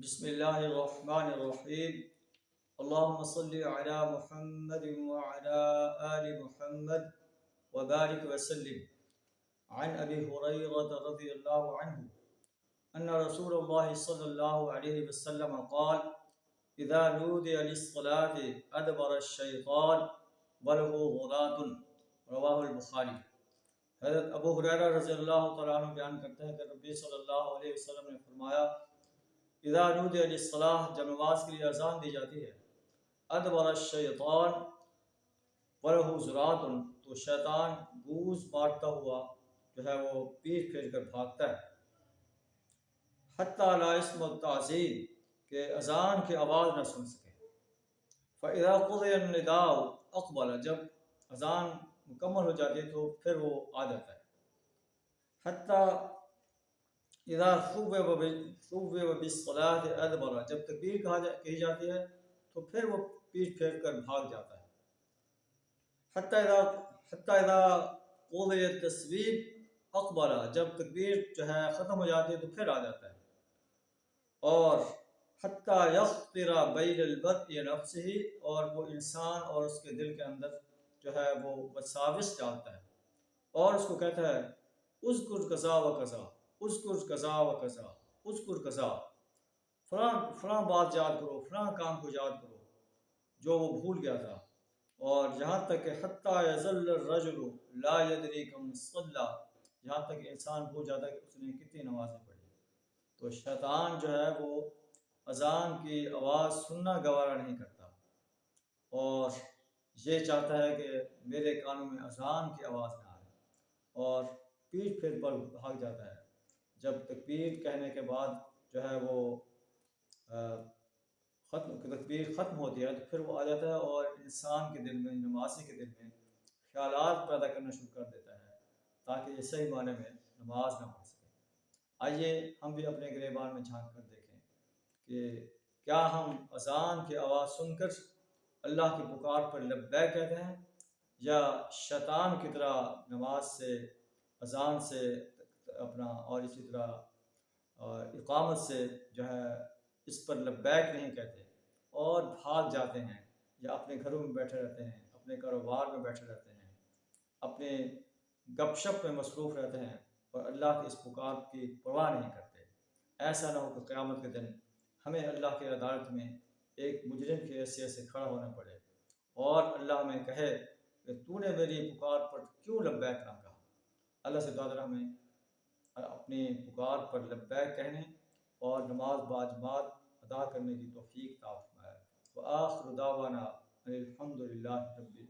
بسم اللہ الرحمن الرحیم اللہم صلی علی محمد وعلی آل محمد وبارک وسلم عن ابی ہریرہ رضی اللہ عنہ ان رسول اللہ صلی اللہ علیہ وسلم قال اذا نودی للصلاة ادبر الشیطان وله غرات رواہ البخاری۔ حضرت ابو ہریرہ رضی اللہ تعالیٰ عنہ بیان کرتے ہیں کہ نبی صلی اللہ علیہ وسلم نے فرمایا اذا نودی للصلاة جب نماز کے لیے اذان دی جاتی ہے ادبر الشیطان وله غرات تو شیطان گوز مارتا ہوا جو ہے وہ پیٹ پھیر کر بھاگتا ہے حتی لا يسمع التعظیم کہ اذان کی آواز نہ سن سکے۔ فاذا قضی النداء اقبل جب اذان مکمل ہو جاتی ہے تو پھر وہ آ جاتا ہے۔ حتی اذا ثوب بالصلاة ادبر جب تکبیر کہی جاتی ہے تو پھر وہ پیٹ پھیر کر بھاگ جاتا ہے۔ حتی اذا قضی التسبیح اقبل جب تکبیر جو ہے ختم ہو جاتی ہے تو پھر آ جاتا ہے۔ اور حتی یخطر بین المرء نفسہ اور وہ انسان اور اس کے دل کے اندر جو ہے وہ وساوس ڈالتا ہے اور اس کو کہتا ہے اذکر کذا و کذا اذکر کذا و کذا اذکر کذا، فلاں بات یاد کرو، فلاں کام کو یاد کرو جو وہ بھول گیا تھا۔ اور یہاں تک کہ حتی یظل الرجل لا یدری کم صلی یہاں تک کہ انسان بھول جاتا ہے کہ اس نے کتنی نمازیں پڑھی۔ تو شیطان جو ہے وہ اذان کی آواز سننا گوارا نہیں کرتا اور یہ چاہتا ہے کہ میرے کانوں میں اذان کی آواز نہ آئے اور پیٹ پھیر پر بھاگ جاتا ہے۔ جب تکبیر کہنے کے بعد جو ہے وہ تکبیر ختم ہوتی ہے تو پھر وہ آ جاتا ہے اور انسان کے دل میں، نمازی کے دل میں خیالات پیدا کرنا شروع کر دیتا ہے تاکہ یہ صحیح معنی میں نماز نہ پڑھ سکے۔ آئیے ہم بھی اپنے گریبان میں جھانک کر دیکھیں کہ کیا ہم اذان کی آواز سن کر اللہ کی پکار پر لبیک کہتے ہیں یا شیطان کی طرح نماز سے، اذان سے اپنا اور اسی طرح اقامت سے جو ہے اس پر لبیک نہیں کہتے اور بھاگ جاتے ہیں یا اپنے گھروں میں بیٹھے رہتے ہیں، اپنے کاروبار میں بیٹھے رہتے ہیں، اپنے گپ شپ میں مصروف رہتے ہیں اور اللہ کی اس پکار کی پرواہ نہیں کرتے۔ ایسا نہ ہو کہ قیامت کے دن ہمیں اللہ کی عدالت میں ایک مجرم کی حیثیت سے کھڑا ہونا پڑے اور اللہ ہمیں کہے کہ تو نے میری پکار پر کیوں لبیک نہ کہا۔ اللہ سے دعا ہمیں اپنی پکار پر لبیک کہنے اور نماز باجماعت ادا کرنے کی توفیق عطا فرمائے۔ وآخر دعوانا الحمد للہ رب العالمین۔